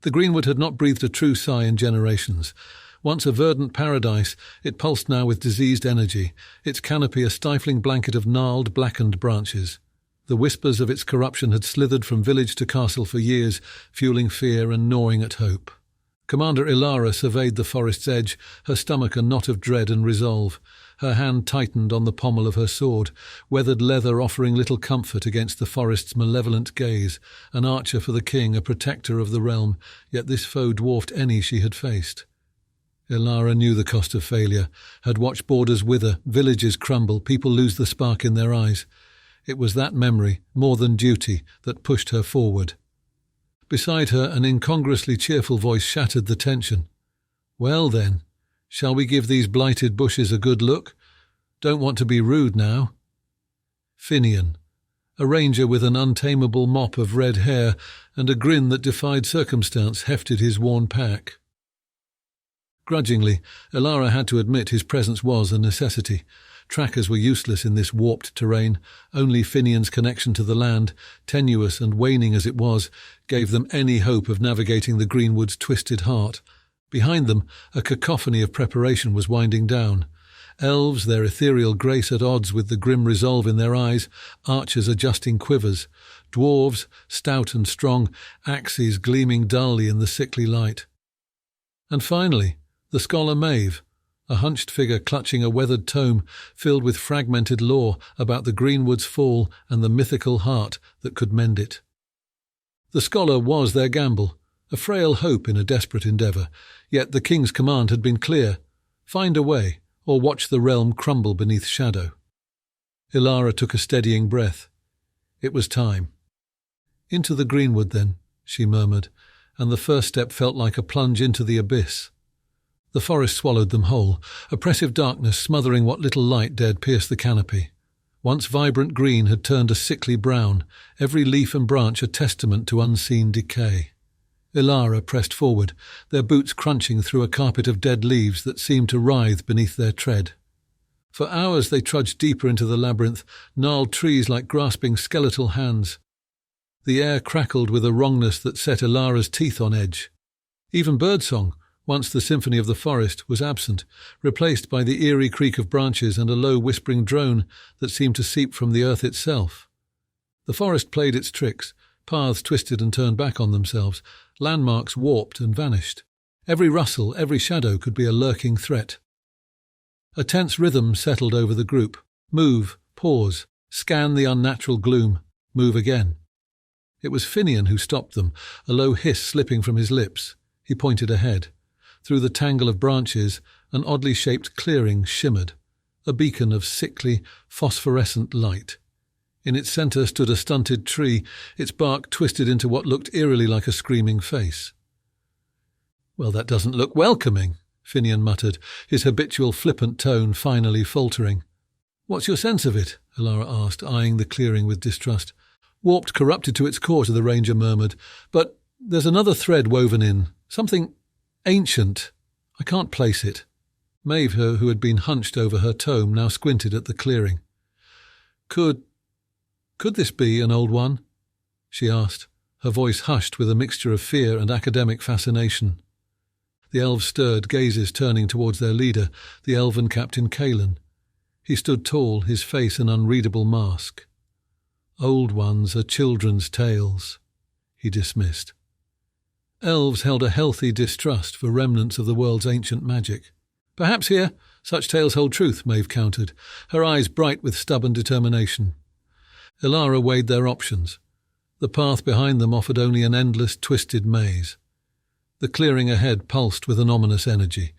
The Greenwood had not breathed a true sigh in generations. Once a verdant paradise, it pulsed now with diseased energy, its canopy a stifling blanket of gnarled, blackened branches. The whispers of its corruption had slithered from village to castle for years, fueling fear and gnawing at hope. Commander Ilara surveyed the forest's edge, her stomach a knot of dread and resolve. Her hand tightened on the pommel of her sword, weathered leather offering little comfort against the forest's malevolent gaze, an archer for the king, a protector of the realm, yet this foe dwarfed any she had faced. Ilara knew the cost of failure, had watched borders wither, villages crumble, people lose the spark in their eyes. It was that memory, more than duty, that pushed her forward. Beside her, an incongruously cheerful voice shattered the tension. "Well then, shall we give these blighted bushes a good look? Don't want to be rude now." Finian, a ranger with an untamable mop of red hair and a grin that defied circumstance, hefted his worn pack. Grudgingly, Ilara had to admit his presence was a necessity. Trackers were useless in this warped terrain. Only Finian's connection to the land, tenuous and waning as it was, gave them any hope of navigating the Greenwood's twisted heart. Behind them, a cacophony of preparation was winding down. Elves, their ethereal grace at odds with the grim resolve in their eyes, archers adjusting quivers, dwarves, stout and strong, axes gleaming dully in the sickly light. And finally, the scholar Maeve, a hunched figure clutching a weathered tome filled with fragmented lore about the Greenwood's fall and the mythical heart that could mend it. The scholar was their gamble, a frail hope in a desperate endeavour, yet the king's command had been clear: find a way, or watch the realm crumble beneath shadow. Ilara took a steadying breath. It was time. "Into the Greenwood, then," she murmured, and the first step felt like a plunge into the abyss. The forest swallowed them whole, oppressive darkness smothering what little light dared pierce the canopy. Once vibrant green had turned a sickly brown, every leaf and branch a testament to unseen decay. Ilara pressed forward, their boots crunching through a carpet of dead leaves that seemed to writhe beneath their tread. For hours they trudged deeper into the labyrinth, gnarled trees like grasping skeletal hands. The air crackled with a wrongness that set Ilara's teeth on edge. Even birdsong, once the symphony of the forest, was absent, replaced by the eerie creak of branches and a low whispering drone that seemed to seep from the earth itself. The forest played its tricks, paths twisted and turned back on themselves, landmarks warped and vanished. Every rustle, every shadow could be a lurking threat. A tense rhythm settled over the group. Move, pause, scan the unnatural gloom, move again. It was Finian who stopped them, a low hiss slipping from his lips. He pointed ahead. Through the tangle of branches, an oddly shaped clearing shimmered, a beacon of sickly, phosphorescent light. In its centre stood a stunted tree, its bark twisted into what looked eerily like a screaming face. "Well, that doesn't look welcoming," Finian muttered, his habitual flippant tone finally faltering. "What's your sense of it?" Ilara asked, eyeing the clearing with distrust. "Warped, corrupted to its core," the ranger murmured. "But there's another thread woven in, something ancient. I can't place it." Maeve, who had been hunched over her tome, now squinted at the clearing. Could this be an old one?" she asked, her voice hushed with a mixture of fear and academic fascination. The elves stirred, gazes turning towards their leader, the elven Captain Caelan. He stood tall, his face an unreadable mask. "Old ones are children's tales," he dismissed. Elves held a healthy distrust for remnants of the world's ancient magic. "Perhaps here such tales hold truth," Maeve countered, her eyes bright with stubborn determination. Ilara weighed their options. The path behind them offered only an endless, twisted maze. The clearing ahead pulsed with an ominous energy,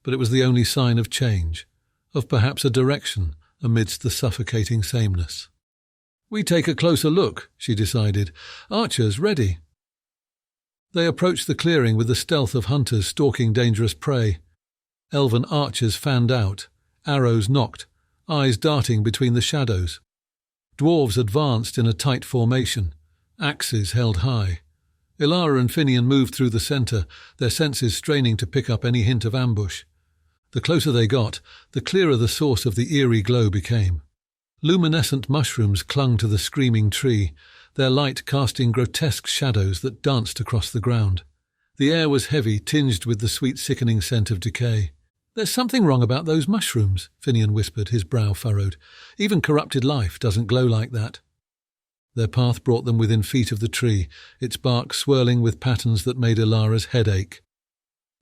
but it was the only sign of change, of perhaps a direction amidst the suffocating sameness. "We take a closer look," she decided. "Archers, ready." They approached the clearing with the stealth of hunters stalking dangerous prey. Elven archers fanned out, arrows nocked, eyes darting between the shadows. Dwarves advanced in a tight formation, axes held high. Ilara and Finian moved through the centre, their senses straining to pick up any hint of ambush. The closer they got, the clearer the source of the eerie glow became. Luminescent mushrooms clung to the screaming tree, their light casting grotesque shadows that danced across the ground. The air was heavy, tinged with the sweet sickening scent of decay. "There's something wrong about those mushrooms," Finian whispered, his brow furrowed. "Even corrupted life doesn't glow like that." Their path brought them within feet of the tree, its bark swirling with patterns that made Ilara's head ache.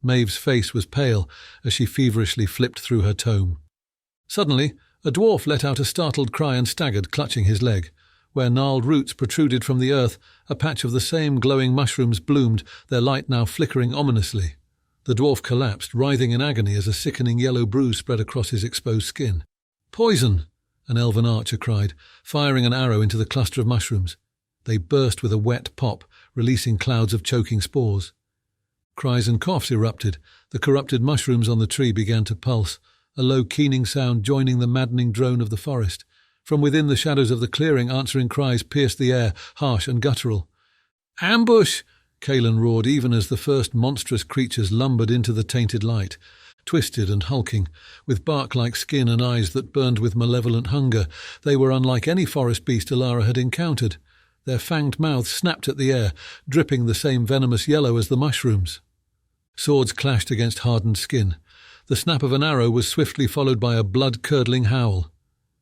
Maeve's face was pale as she feverishly flipped through her tome. Suddenly, a dwarf let out a startled cry and staggered, clutching his leg. Where gnarled roots protruded from the earth, a patch of the same glowing mushrooms bloomed, their light now flickering ominously. The dwarf collapsed, writhing in agony as a sickening yellow bruise spread across his exposed skin. "Poison!" an elven archer cried, firing an arrow into the cluster of mushrooms. They burst with a wet pop, releasing clouds of choking spores. Cries and coughs erupted. The corrupted mushrooms on the tree began to pulse, a low keening sound joining the maddening drone of the forest. From within the shadows of the clearing, answering cries pierced the air, harsh and guttural. "Ambush!" Kaelin roared, even as the first monstrous creatures lumbered into the tainted light. Twisted and hulking, with bark-like skin and eyes that burned with malevolent hunger, they were unlike any forest beast Ilara had encountered. Their fanged mouths snapped at the air, dripping the same venomous yellow as the mushrooms. Swords clashed against hardened skin. The snap of an arrow was swiftly followed by a blood-curdling howl.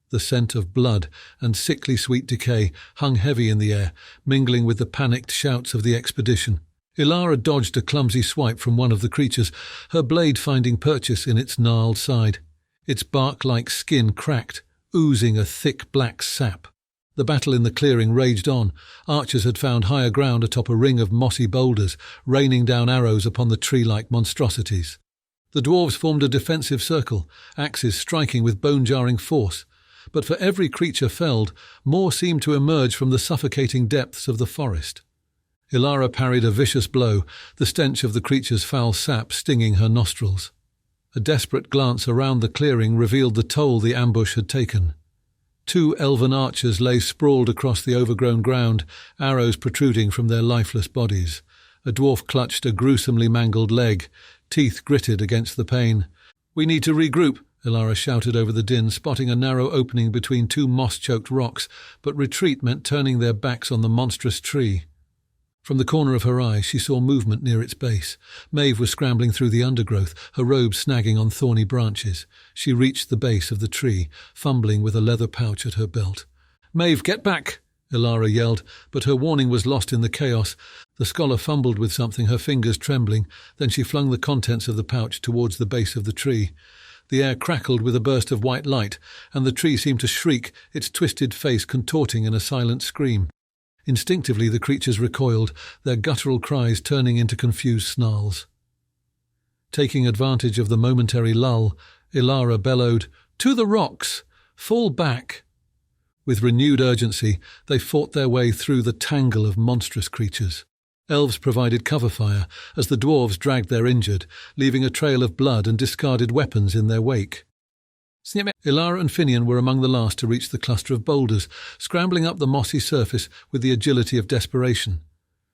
The scent of blood and sickly sweet decay hung heavy in the air, mingling with the panicked shouts of the expedition. Ilara dodged a clumsy swipe from one of the creatures, her blade finding purchase in its gnarled side. Its bark-like skin cracked, oozing a thick black sap. The battle in the clearing raged on. Archers had found higher ground atop a ring of mossy boulders, raining down arrows upon the tree-like monstrosities. The dwarves formed a defensive circle, axes striking with bone-jarring force. But for every creature felled, more seemed to emerge from the suffocating depths of the forest. Ilara parried a vicious blow, the stench of the creature's foul sap stinging her nostrils. A desperate glance around the clearing revealed the toll the ambush had taken. 2 elven archers lay sprawled across the overgrown ground, arrows protruding from their lifeless bodies. A dwarf clutched a gruesomely mangled leg, teeth gritted against the pain. "We need to regroup," Ilara shouted over the din, spotting a narrow opening between 2 moss-choked rocks, but retreat meant turning their backs on the monstrous tree. From the corner of her eye, she saw movement near its base. Maeve was scrambling through the undergrowth, her robe snagging on thorny branches. She reached the base of the tree, fumbling with a leather pouch at her belt. "Maeve, get back!" Ilara yelled, but her warning was lost in the chaos. The scholar fumbled with something, her fingers trembling. Then she flung the contents of the pouch towards the base of the tree. The air crackled with a burst of white light, and the tree seemed to shriek, its twisted face contorting in a silent scream. Instinctively the creatures recoiled, their guttural cries turning into confused snarls. Taking advantage of the momentary lull, Ilara bellowed, "To the rocks! Fall back!" With renewed urgency, they fought their way through the tangle of monstrous creatures. Elves provided cover fire as the dwarves dragged their injured, leaving a trail of blood and discarded weapons in their wake. Ilara and Finian were among the last to reach the cluster of boulders, scrambling up the mossy surface with the agility of desperation.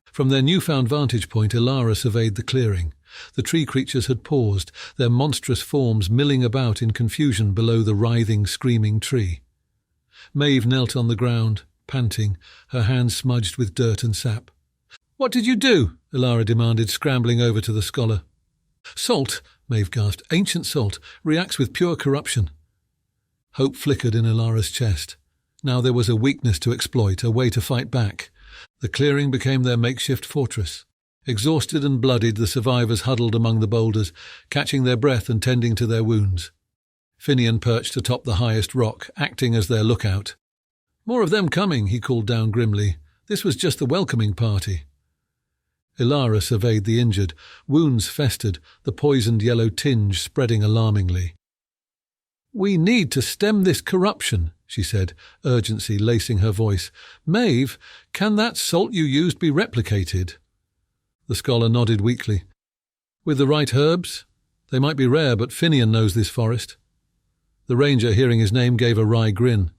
From their newfound vantage point, Ilara surveyed the clearing. The tree creatures had paused, their monstrous forms milling about in confusion below the writhing, screaming tree. Maeve knelt on the ground, panting, her hands smudged with dirt and sap. "What did you do?" Ilara demanded, scrambling over to the scholar. "Salt," Maeve gasped. "Ancient salt. Reacts with pure corruption." Hope flickered in Ilara's chest. Now there was a weakness to exploit, a way to fight back. The clearing became their makeshift fortress. Exhausted and bloodied, the survivors huddled among the boulders, catching their breath and tending to their wounds. Finian perched atop the highest rock, acting as their lookout. "More of them coming," he called down grimly. "This was just the welcoming party." Ilara surveyed the injured. Wounds festered, the poisoned yellow tinge spreading alarmingly. "We need to stem this corruption," she said, urgency lacing her voice. "Maeve, can that salt you used be replicated?" The scholar nodded weakly. "With the right herbs? They might be rare, but Finian knows this forest." The ranger, hearing his name, gave a wry grin.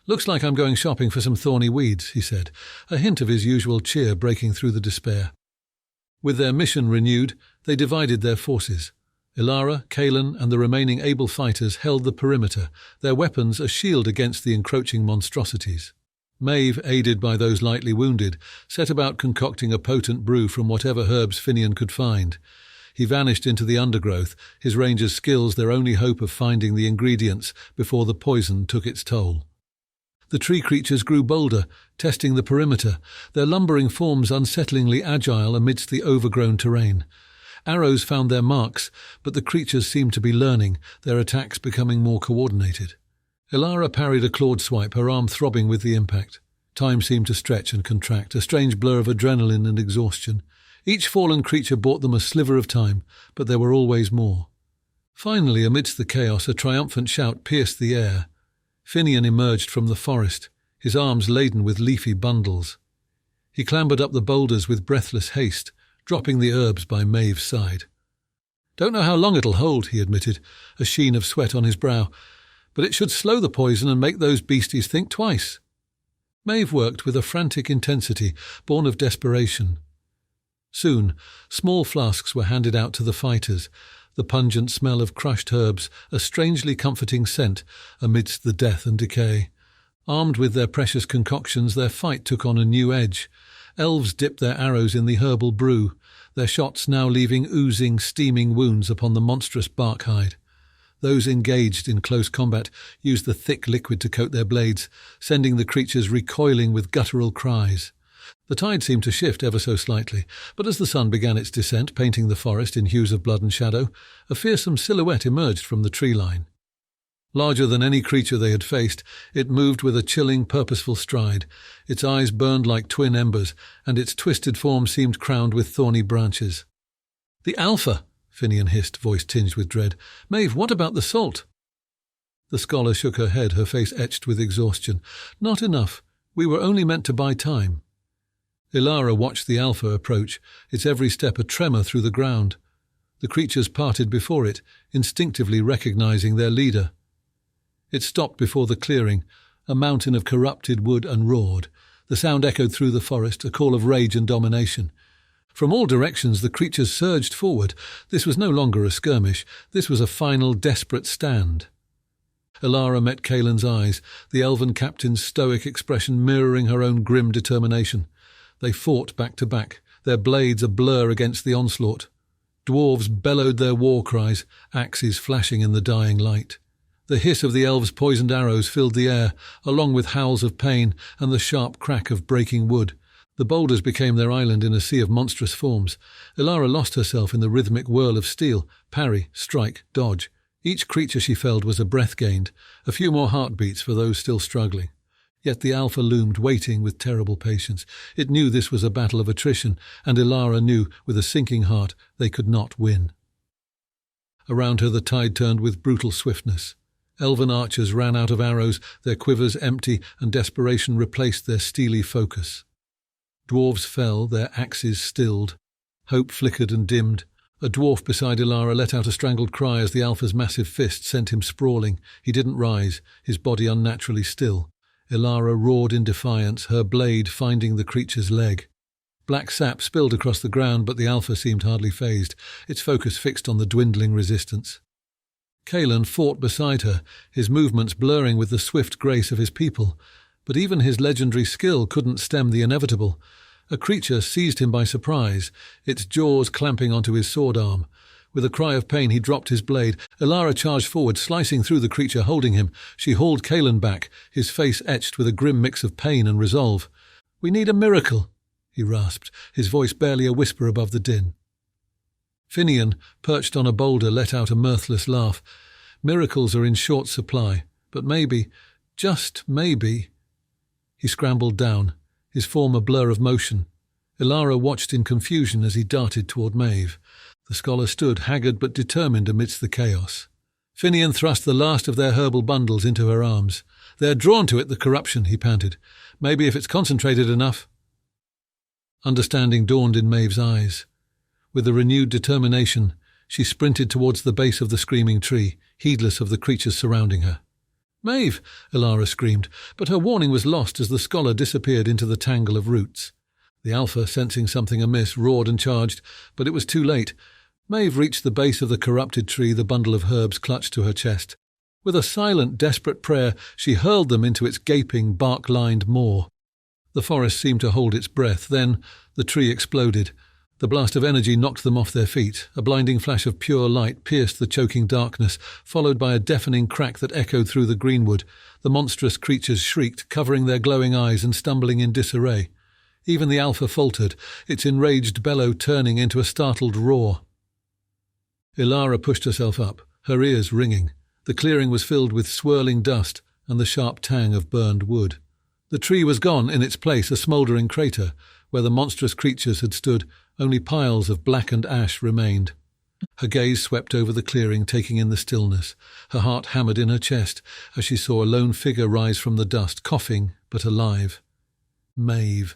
"Looks like I'm going shopping for some thorny weeds," he said, a hint of his usual cheer breaking through the despair. With their mission renewed, they divided their forces. Ilara, Kaelin, and the remaining able fighters held the perimeter, their weapons a shield against the encroaching monstrosities. Maeve, aided by those lightly wounded, set about concocting a potent brew from whatever herbs Finian could find. He vanished into the undergrowth, his ranger's skills their only hope of finding the ingredients before the poison took its toll. The tree creatures grew bolder, testing the perimeter, their lumbering forms unsettlingly agile amidst the overgrown terrain. Arrows found their marks, but the creatures seemed to be learning, their attacks becoming more coordinated. Ilara parried a clawed swipe, her arm throbbing with the impact. Time seemed to stretch and contract, a strange blur of adrenaline and exhaustion. Each fallen creature bought them a sliver of time, but there were always more. Finally, amidst the chaos, a triumphant shout pierced the air. Finian emerged from the forest, his arms laden with leafy bundles. He clambered up the boulders with breathless haste, dropping the herbs by Maeve's side. "Don't know how long it'll hold," he admitted, a sheen of sweat on his brow, "but it should slow the poison and make those beasties think twice." Maeve worked with a frantic intensity, born of desperation. Soon, small flasks were handed out to the fighters, the pungent smell of crushed herbs, a strangely comforting scent amidst the death and decay. Armed with their precious concoctions, their fight took on a new edge. Elves dipped their arrows in the herbal brew, their shots now leaving oozing, steaming wounds upon the monstrous bark hide. Those engaged in close combat used the thick liquid to coat their blades, sending the creatures recoiling with guttural cries. The tide seemed to shift ever so slightly, but as the sun began its descent, painting the forest in hues of blood and shadow, a fearsome silhouette emerged from the tree line. Larger than any creature they had faced, it moved with a chilling, purposeful stride. Its eyes burned like twin embers, and its twisted form seemed crowned with thorny branches. "The Alpha!" Finian hissed, voice tinged with dread. "Maeve, what about the salt?" The scholar shook her head, her face etched with exhaustion. "Not enough. We were only meant to buy time." Ilara watched the Alpha approach, its every step a tremor through the ground. The creatures parted before it, instinctively recognizing their leader. It stopped before the clearing, a mountain of corrupted wood, and roared. The sound echoed through the forest, a call of rage and domination. From all directions the creatures surged forward. This was no longer a skirmish. This was a final, desperate stand. Ilara met Kaelin's eyes, the elven captain's stoic expression mirroring her own grim determination. They fought back to back, their blades a blur against the onslaught. Dwarves bellowed their war cries, axes flashing in the dying light. The hiss of the elves' poisoned arrows filled the air, along with howls of pain and the sharp crack of breaking wood. The boulders became their island in a sea of monstrous forms. Ilara lost herself in the rhythmic whirl of steel, parry, strike, dodge. Each creature she felled was a breath gained, a few more heartbeats for those still struggling. Yet the Alpha loomed, waiting with terrible patience. It knew this was a battle of attrition, and Ilara knew, with a sinking heart, they could not win. Around her the tide turned with brutal swiftness. Elven archers ran out of arrows, their quivers empty, and desperation replaced their steely focus. Dwarves fell, their axes stilled. Hope flickered and dimmed. A dwarf beside Ilara let out a strangled cry as the Alpha's massive fist sent him sprawling. He didn't rise, his body unnaturally still. Ilara roared in defiance, her blade finding the creature's leg. Black sap spilled across the ground, but the Alpha seemed hardly fazed, its focus fixed on the dwindling resistance. Kaelin fought beside her, his movements blurring with the swift grace of his people, but even his legendary skill couldn't stem the inevitable. A creature seized him by surprise, its jaws clamping onto his sword arm. With a cry of pain he dropped his blade. Ilara charged forward, slicing through the creature holding him. She hauled Kaelin back, his face etched with a grim mix of pain and resolve. "We need a miracle," he rasped, his voice barely a whisper above the din. Finian, perched on a boulder, let out a mirthless laugh. Miracles are in short supply, but maybe, just maybe... He scrambled down, his form a blur of motion. Ilara watched in confusion as he darted toward Maeve. The scholar stood, haggard but determined amidst the chaos. Finian thrust the last of their herbal bundles into her arms. "They're drawn to it, the corruption," he panted. "Maybe if it's concentrated enough." Understanding dawned in Maeve's eyes. With a renewed determination, she sprinted towards the base of the screaming tree, heedless of the creatures surrounding her. "Maeve!" Ilara screamed, but her warning was lost as the scholar disappeared into the tangle of roots. The Alpha, sensing something amiss, roared and charged, but it was too late. Maeve reached the base of the corrupted tree, the bundle of herbs clutched to her chest. With a silent, desperate prayer, she hurled them into its gaping, bark-lined maw. The forest seemed to hold its breath. Then the tree exploded. The blast of energy knocked them off their feet. A blinding flash of pure light pierced the choking darkness, followed by a deafening crack that echoed through the greenwood. The monstrous creatures shrieked, covering their glowing eyes and stumbling in disarray. Even the alpha faltered, its enraged bellow turning into a startled roar. Ilara pushed herself up, her ears ringing. The clearing was filled with swirling dust and the sharp tang of burned wood. The tree was gone, in its place a smouldering crater. Where the monstrous creatures had stood, only piles of blackened ash remained. Her gaze swept over the clearing, taking in the stillness. Her heart hammered in her chest as she saw a lone figure rise from the dust, coughing but alive. Maeve.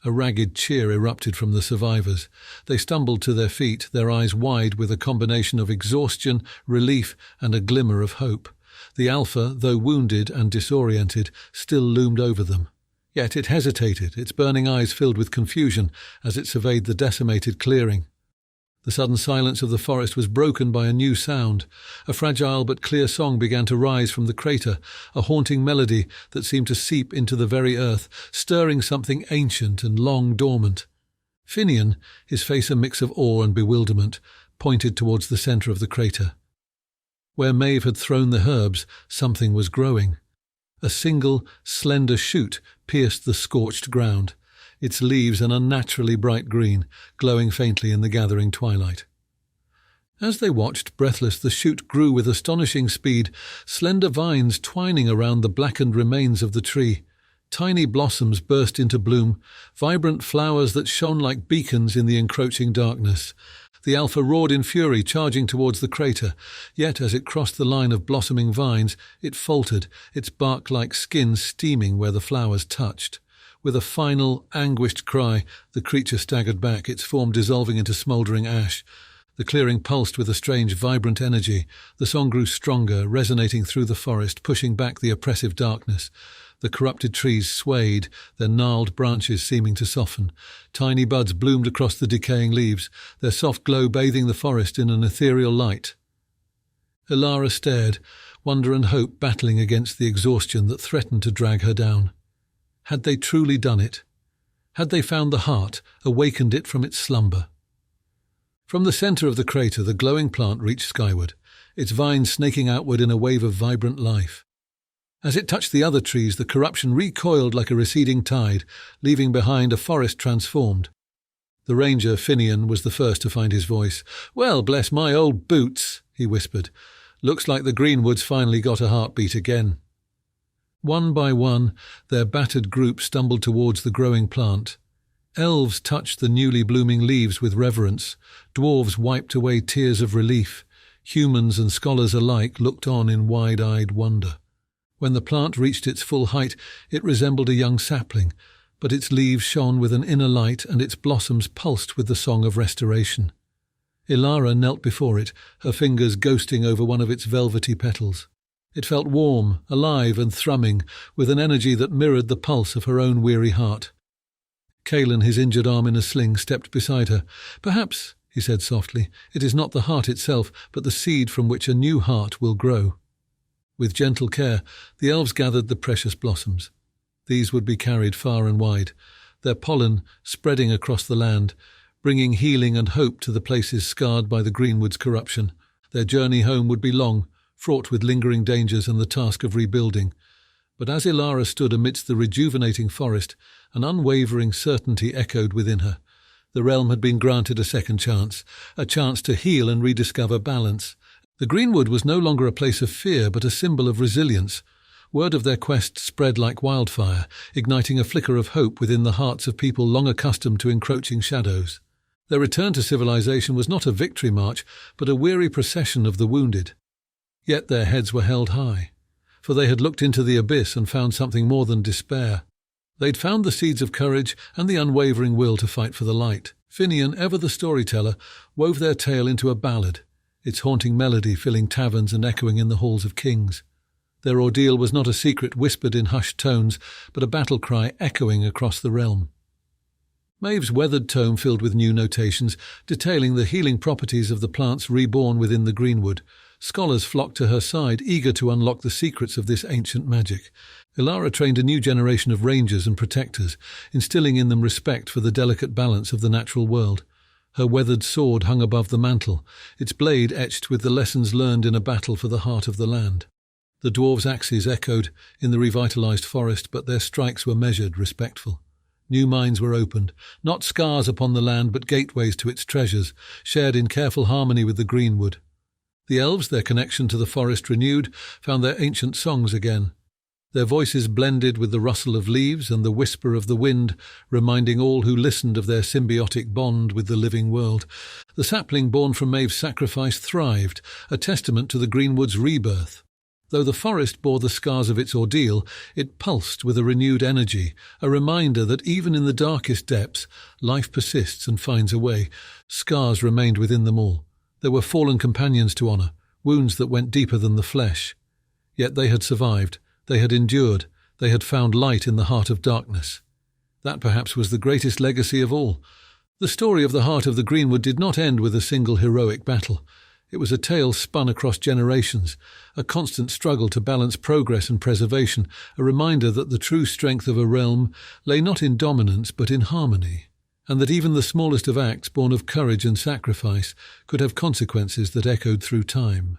A ragged cheer erupted from the survivors. They stumbled to their feet, their eyes wide with a combination of exhaustion, relief, and a glimmer of hope. The alpha, though wounded and disoriented, still loomed over them. Yet it hesitated, its burning eyes filled with confusion as it surveyed the decimated clearing. The sudden silence of the forest was broken by a new sound. A fragile but clear song began to rise from the crater, a haunting melody that seemed to seep into the very earth, stirring something ancient and long dormant. Finian, his face a mix of awe and bewilderment, pointed towards the centre of the crater. Where Maeve had thrown the herbs, something was growing. A single, slender shoot pierced the scorched ground, its leaves an unnaturally bright green, glowing faintly in the gathering twilight. As they watched, breathless, the shoot grew with astonishing speed, slender vines twining around the blackened remains of the tree. Tiny blossoms burst into bloom, vibrant flowers that shone like beacons in the encroaching darkness. The alpha roared in fury, charging towards the crater, yet as it crossed the line of blossoming vines, it faltered, its bark-like skin steaming where the flowers touched. With a final, anguished cry, the creature staggered back, its form dissolving into smouldering ash. The clearing pulsed with a strange, vibrant energy. The song grew stronger, resonating through the forest, pushing back the oppressive darkness. The corrupted trees swayed, their gnarled branches seeming to soften. Tiny buds bloomed across the decaying leaves, their soft glow bathing the forest in an ethereal light. Ilara stared, wonder and hope battling against the exhaustion that threatened to drag her down. Had they truly done it? Had they found the heart, awakened it from its slumber? From the centre of the crater, the glowing plant reached skyward, its vines snaking outward in a wave of vibrant life. As it touched the other trees, the corruption recoiled like a receding tide, leaving behind a forest transformed. The ranger, Finian, was the first to find his voice. "Well, bless my old boots," he whispered. "Looks like the Greenwoods finally got a heartbeat again." One by one, their battered group stumbled towards the growing plant. Elves touched the newly blooming leaves with reverence. Dwarves wiped away tears of relief. Humans and scholars alike looked on in wide-eyed wonder. When the plant reached its full height, it resembled a young sapling, but its leaves shone with an inner light and its blossoms pulsed with the song of restoration. Ilara knelt before it, her fingers ghosting over one of its velvety petals. It felt warm, alive and thrumming, with an energy that mirrored the pulse of her own weary heart. Caelan, his injured arm in a sling, stepped beside her. "Perhaps," he said softly, "it is not the heart itself, but the seed from which a new heart will grow." With gentle care, the elves gathered the precious blossoms. These would be carried far and wide, their pollen spreading across the land, bringing healing and hope to the places scarred by the Greenwood's corruption. Their journey home would be long, fraught with lingering dangers and the task of rebuilding. But as Ilara stood amidst the rejuvenating forest, an unwavering certainty echoed within her. The realm had been granted a second chance, a chance to heal and rediscover balance. The Greenwood was no longer a place of fear, but a symbol of resilience. Word of their quest spread like wildfire, igniting a flicker of hope within the hearts of people long accustomed to encroaching shadows. Their return to civilization was not a victory march, but a weary procession of the wounded. Yet their heads were held high, for they had looked into the abyss and found something more than despair. They'd found the seeds of courage and the unwavering will to fight for the light. Finian, ever the storyteller, wove their tale into a ballad, its haunting melody filling taverns and echoing in the halls of kings. Their ordeal was not a secret whispered in hushed tones, but a battle cry echoing across the realm. Maeve's weathered tome filled with new notations, detailing the healing properties of the plants reborn within the Greenwood, Scholars flocked to her side, eager to unlock the secrets of this ancient magic. Ilara trained a new generation of rangers and protectors, instilling in them respect for the delicate balance of the natural world. Her weathered sword hung above the mantle, its blade etched with the lessons learned in a battle for the heart of the land. The dwarves' axes echoed in the revitalized forest, but their strikes were measured, respectful. New mines were opened, not scars upon the land, but gateways to its treasures, shared in careful harmony with the Greenwood. The elves, their connection to the forest renewed, found their ancient songs again. Their voices blended with the rustle of leaves and the whisper of the wind, reminding all who listened of their symbiotic bond with the living world. The sapling born from Maeve's sacrifice thrived, a testament to the Greenwood's rebirth. Though the forest bore the scars of its ordeal, it pulsed with a renewed energy, a reminder that even in the darkest depths, life persists and finds a way. Scars remained within them all. There were fallen companions to honour, wounds that went deeper than the flesh. Yet they had survived. They had endured, they had found light in the heart of darkness. That perhaps was the greatest legacy of all. The story of the heart of the Greenwood did not end with a single heroic battle. It was a tale spun across generations, a constant struggle to balance progress and preservation, a reminder that the true strength of a realm lay not in dominance but in harmony, and that even the smallest of acts born of courage and sacrifice could have consequences that echoed through time.